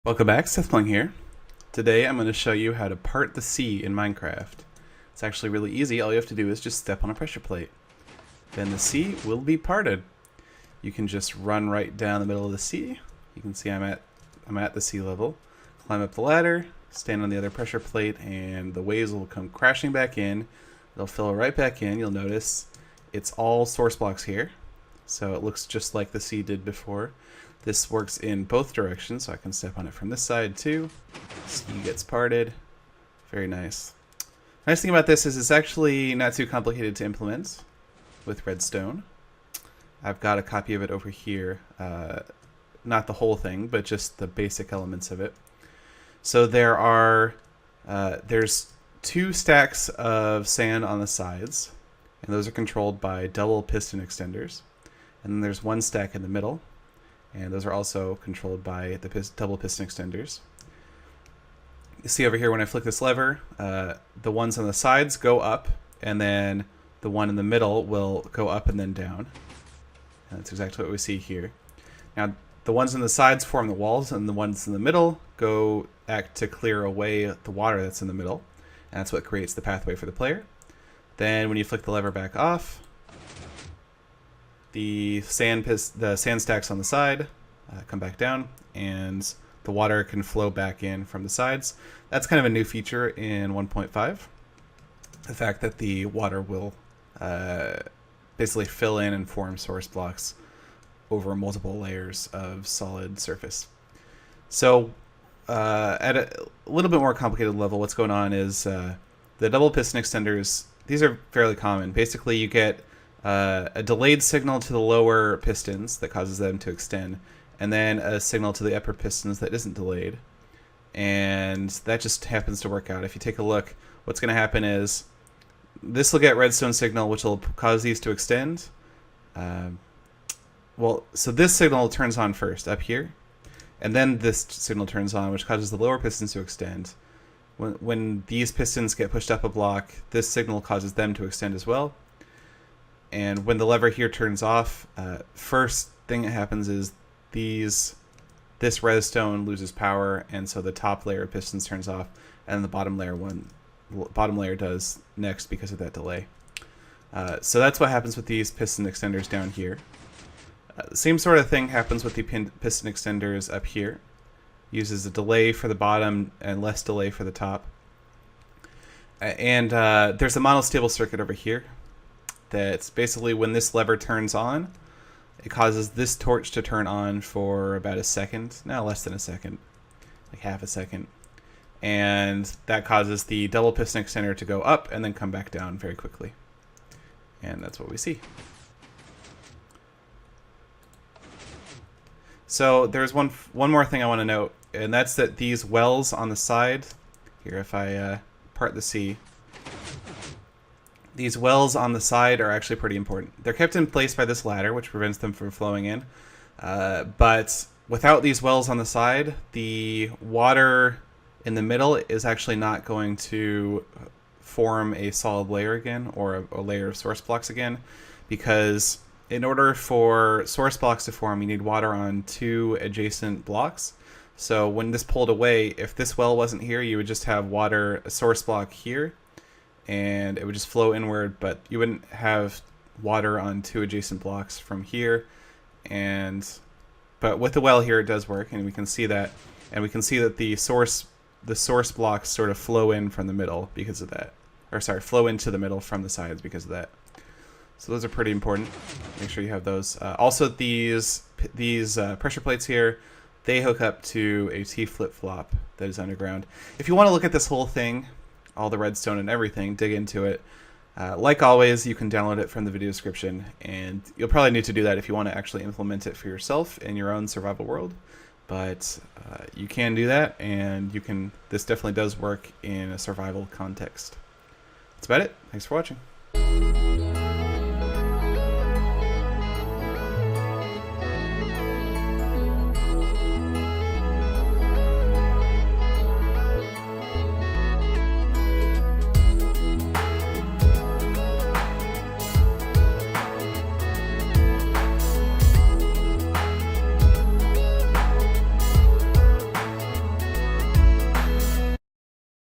Welcome back, Seth Pling here. Today I'm going to show you how to part the sea in Minecraft. It's actually really easy. All you have to do is just step on a pressure plate. Then the sea will be parted. You can just run right down the middle of the sea. You can see I'm at the sea level. Climb up the ladder, stand on the other pressure plate, and the waves will come crashing back in. They'll fill right back in. You'll notice it's all source blocks here. So it looks just like the sea did before. This works in both directions, so I can step on it from this side too. Sea gets parted. Very nice. Nice thing about this is it's actually not too complicated to implement with Redstone. I've got a copy of it over here. Not the whole thing, but just the basic elements of it. So there's two stacks of sand on the sides, and those are controlled by double piston extenders. And then there's one stack in the middle, and those are also controlled by the double piston extenders. You see over here when I flick this lever, the ones on the sides go up, and then the one in the middle will go up and then down. And that's exactly what we see here. Now, the ones on the sides form the walls, and the ones in the middle act to clear away the water that's in the middle. And that's what creates the pathway for the player. Then when you flick the lever back off, the sand stacks on the side come back down, and the water can flow back in from the sides. That's kind of a new feature in 1.5. The fact that the water will basically fill in and form source blocks over multiple layers of solid surface. So at a little bit more complicated level, what's going on is the double piston extenders. These are fairly common. Basically, you get a delayed signal to the lower pistons that causes them to extend, and then a signal to the upper pistons that isn't delayed. And that just happens to work out. If you take a look, what's going to happen is this will get redstone signal, which will cause these to extend. So this signal turns on first up here, and then this signal turns on, which causes the lower pistons to extend. When these pistons get pushed up a block, this signal causes them to extend as well. And when the lever here turns off, first thing that happens is this redstone loses power, and so the top layer of pistons turns off, and the bottom layer does next because of that delay. So that's what happens with these piston extenders down here. The same sort of thing happens with the piston extenders up here. Uses a delay for the bottom and less delay for the top. And there's a monostable circuit over here. That's basically when this lever turns on, it causes this torch to turn on for about a second. No, less than a second. Like half a second. And that causes the double piston extender to go up and then come back down very quickly. And that's what we see. So there's one more thing I want to note, and that's that these wells on the side, here if I part the sea, these wells on the side are actually pretty important. They're kept in place by this ladder, which prevents them from flowing in. But without these wells on the side, the water in the middle is actually not going to form a solid layer again, or a layer of source blocks again, because in order for source blocks to form, you need water on two adjacent blocks. So when this pulled away, if this well wasn't here, you would just have water, a source block here, and it would just flow inward, but you wouldn't have water on two adjacent blocks from here. But with the well here, it does work, and we can see that. And we can see that the source blocks sort of flow in from the middle because of that. Or sorry, flow into the middle from the sides because of that. So those are pretty important. Make sure you have those. Also, these pressure plates here, they hook up to a T flip-flop that is underground. If you want to look at this whole thing, all the redstone and everything, dig into it. Like always, you can download it from the video description, and you'll probably need to do that if you want to actually implement it for yourself in your own survival world. But you can do that, and this definitely does work in a survival context. That's about it. Thanks for watching.